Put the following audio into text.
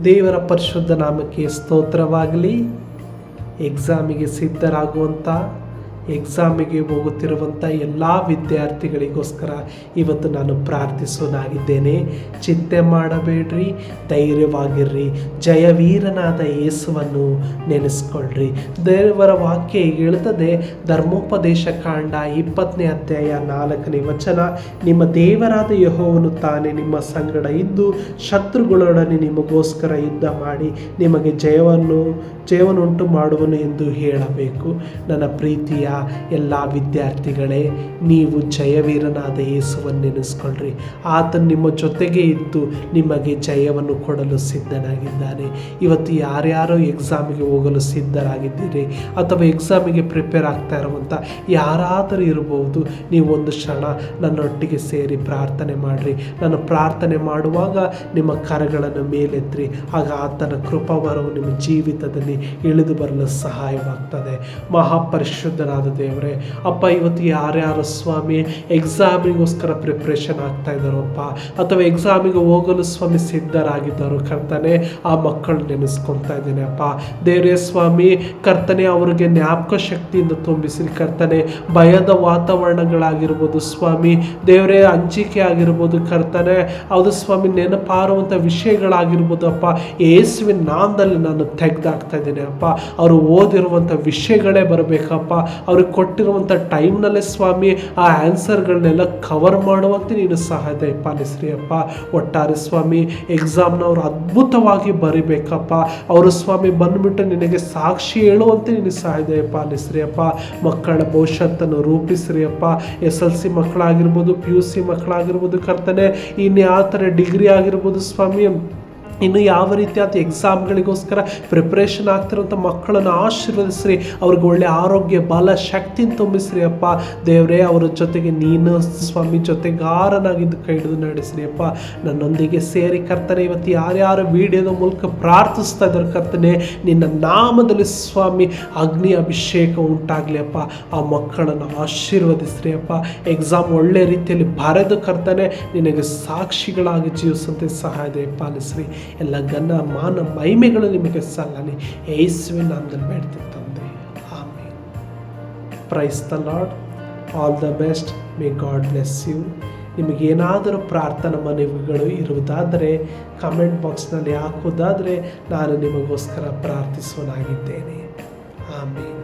ದೇವರ ಪರಿಶುದ್ಧ ನಾಮಕ್ಕೆ ಸ್ತೋತ್ರವಾಗಲಿ. ಎಕ್ಸಾಮಿಗೆ ಸಿದ್ಧರಾಗುವಂಥ, ಎಕ್ಸಾಮಿಗೆ ಹೋಗುತ್ತಿರುವಂಥ ಎಲ್ಲ ವಿದ್ಯಾರ್ಥಿಗಳಿಗೋಸ್ಕರ ಇವತ್ತು ನಾನು ಪ್ರಾರ್ಥಿಸೋನಾಗಿದ್ದೇನೆ. ಚಿಂತೆ ಮಾಡಬೇಡ್ರಿ, ಧೈರ್ಯವಾಗಿರ್ರಿ, ಜಯವೀರನಾದ ಯೇಸುವನ್ನು ನೆನೆಸ್ಕೊಳ್ರಿ. ದೇವರ ವಾಕ್ಯ ಹೇಳ್ತದೆ, ಧರ್ಮೋಪದೇಶ ಕಾಂಡ 20ನೇ ಅಧ್ಯಾಯ 4ನೇ ವಚನ, ನಿಮ್ಮ ದೇವರಾದ ಯೆಹೋವನು ತಾನೇ ನಿಮ್ಮ ಸಂಗಡ ಇದ್ದು ಶತ್ರುಗಳೊಡನೆ ನಿಮಗೋಸ್ಕರ ಯುದ್ಧ ಮಾಡಿ ನಿಮಗೆ ಜಯವನ್ನುಂಟು ಮಾಡುವನು ಎಂದು ಹೇಳಬೇಕು. ನನ್ನ ಪ್ರೀತಿಯ ಎಲ್ಲ ವಿದ್ಯಾರ್ಥಿಗಳೇ, ನೀವು ಜಯವೀರನಾದ ಯೇಸುವನ್ನು ನೆನೆಸ್ಕೊಳ್ರಿ. ಆತನು ನಿಮ್ಮ ಜೊತೆಗೆ ಇದ್ದು ನಿಮಗೆ ಜಯವನ್ನು ಕೊಡಲು ಸಿದ್ಧನಾಗಿದ್ದಾನೆ. ಇವತ್ತು ಯಾರ್ಯಾರೋ ಎಕ್ಸಾಮಿಗೆ ಹೋಗಲು ಸಿದ್ಧರಾಗಿದ್ದೀರಿ ಅಥವಾ ಎಕ್ಸಾಮಿಗೆ ಪ್ರಿಪೇರ್ ಆಗ್ತಾ ಇರುವಂಥ ಯಾರಾದರೂ ಇರಬಹುದು. ನೀವು ಒಂದು ಕ್ಷಣ ನನ್ನೊಟ್ಟಿಗೆ ಸೇರಿ ಪ್ರಾರ್ಥನೆ ಮಾಡಿರಿ. ನಾನು ಪ್ರಾರ್ಥನೆ ಮಾಡುವಾಗ ನಿಮ್ಮ ಕರಗಳನ್ನು ಮೇಲೆತ್ತಿ, ಆಗ ಆತನ ಕೃಪಾವರವು ನಿಮ್ಮ ಜೀವಿತದಲ್ಲಿ ಇಳಿದು ಬರಲು ಸಹಾಯವಾಗ್ತದೆ. ಮಹಾಪರಿಶುದ್ಧನಾದ ದೇವರೇ, ಅಪ್ಪ, ಇವತ್ತು ಯಾರ್ಯಾರು ಸ್ವಾಮಿ ಎಕ್ಸಾಮಿಗೋಸ್ಕರ ಪ್ರಿಪ್ರೇಷನ್ ಆಗ್ತಾ ಇದ್ದಾರಪ್ಪ, ಅಥವಾ ಎಕ್ಸಾಮಿಗೆ ಹೋಗಲು ಸ್ವಾಮಿ ಸಿದ್ಧರಾಗಿದ್ದಾರೋ ಕರ್ತನೆ, ಆ ಮಕ್ಕಳು ನೆನೆಸ್ಕೊಳ್ತಾ ಇದ್ದೇನೆ ಅಪ್ಪ. ದೇವರೇ ಸ್ವಾಮಿ ಕರ್ತನೆ, ಅವ್ರಿಗೆ ಜ್ಞಾಪಕ ಶಕ್ತಿಯಿಂದ ತುಂಬಿಸಿ ಕರ್ತನೆ. ಭಯದ ವಾತಾವರಣಗಳಾಗಿರ್ಬೋದು ಸ್ವಾಮಿ, ದೇವರೇ ಅಂಜಿಕೆ ಆಗಿರ್ಬೋದು ಕರ್ತನೆ, ಅದು ಸ್ವಾಮಿ ನೆನಪಾರುವಂಥ ವಿಷಯಗಳಾಗಿರ್ಬೋದು ಅಪ್ಪ, ಯೇಸುವಿನ ನಾಮದಲ್ಲಿ ನಾನು ತೆಗೆದಾಕ್ತಾ ಇದ್ದೇನೆ ಅಪ್ಪ. ಅವರು ಓದಿರುವಂಥ ವಿಷಯಗಳೇ ಬರಬೇಕಪ್ಪ. ಅವ್ರಿಗೆ ಕೊಟ್ಟಿರುವಂಥ ಟೈಮ್ನಲ್ಲೇ ಸ್ವಾಮಿ ಆ ಆನ್ಸರ್ಗಳನ್ನೆಲ್ಲ ಕವರ್ ಮಾಡುವಂತೆ ನೀನು ಸಹಾಯ ಪಾಲಿಸ್ರಿ ಅಪ್ಪ. ಒಟ್ಟಾರೆ ಸ್ವಾಮಿ ಎಕ್ಸಾಮ್ನ ಅವರು ಅದ್ಭುತವಾಗಿ ಬರಿಬೇಕಪ್ಪ. ಅವರು ಸ್ವಾಮಿ ಬಂದುಬಿಟ್ಟು ನಿನಗೆ ಸಾಕ್ಷಿ ಹೇಳುವಂತೆ ನೀನು ಸಹಾಯ ಪಾಲಿಸ್ರಿ ಅಪ್ಪ. ಮಕ್ಕಳ ಭವಿಷ್ಯತ್ತನ್ನು ರೂಪಿಸ್ರಿ ಅಪ್ಪ. SLC ಮಕ್ಕಳಾಗಿರ್ಬೋದು, PUC ಮಕ್ಕಳಾಗಿರ್ಬೋದು ಕರ್ತನೆ, ಇನ್ನು ಯಾವ ಥರ ಡಿಗ್ರಿ ಆಗಿರ್ಬೋದು ಸ್ವಾಮಿ, ಇನ್ನು ಯಾವ ರೀತಿಯಾದ ಎಕ್ಸಾಮ್ಗಳಿಗೋಸ್ಕರ ಪ್ರಿಪ್ರೇಷನ್ ಆಗ್ತಿರೋಂಥ ಮಕ್ಕಳನ್ನು ಆಶೀರ್ವದಿಸ್ರಿ. ಅವ್ರಿಗೆ ಒಳ್ಳೆ ಆರೋಗ್ಯ, ಬಲ, ಶಕ್ತಿನ ತುಂಬಿಸ್ರಿ ಅಪ್ಪ. ದೇವರೇ, ಅವರ ಜೊತೆಗೆ ನೀನು ಸ್ವಾಮಿ ಜೊತೆಗಾರನಾಗಿದ್ದು ಕೈ ಹಿಡಿದು ನಡೆಸ್ರಿ ಅಪ್ಪ. ನನ್ನೊಂದಿಗೆ ಸೇರಿ ಕರ್ತನೆ, ಇವತ್ತು ಯಾರ್ಯಾರು ವಿಡಿಯೋದ ಮೂಲಕ ಪ್ರಾರ್ಥಿಸ್ತಾ ಇದ್ದಾರೆ ಕರ್ತನೆ, ನಿನ್ನ ನಾಮದಲ್ಲಿ ಸ್ವಾಮಿ ಅಗ್ನಿ ಅಭಿಷೇಕ ಉಂಟಾಗಲಿ ಅಪ್ಪ. ಆ ಮಕ್ಕಳನ್ನು ಆಶೀರ್ವದಿಸ್ರಿ ಅಪ್ಪ. ಎಕ್ಸಾಮ್ ಒಳ್ಳೆ ರೀತಿಯಲ್ಲಿ ಬರೆದು ಕರ್ತನೆ ನಿನಗೆ ಸಾಕ್ಷಿಗಳಾಗಿ ಜೀವಿಸುವಂತೆ ಸಹಾಯ ಪಾಲಿಸ್ರಿ. ಎಲ್ಲ ಘನ ಮಾನ ಮಹಿಮೆಗಳು ನಿಮಗೆ ಸಲ್ಲಲಿ. ಯೇಸುವಿನ ನಾಮದಲ್ಲಿ ಬೇಡ್ತೀನಿ ತಂದೆ, amen. Praise the Lord. All the best. May God bless you. ನಿಮಗೇನಾದರೂ ಪ್ರಾರ್ಥನಾ ಮನವಿಗಳು ಇರುವುದಾದರೆ ಕಮೆಂಟ್ ಬಾಕ್ಸ್ನಲ್ಲಿ ಹಾಕೋದಾದರೆ ನಾನು ನಿಮಗೋಸ್ಕರ ಪ್ರಾರ್ಥಿಸೋನಾಗಿದ್ದೇನೆ. ಆಮೆನ್.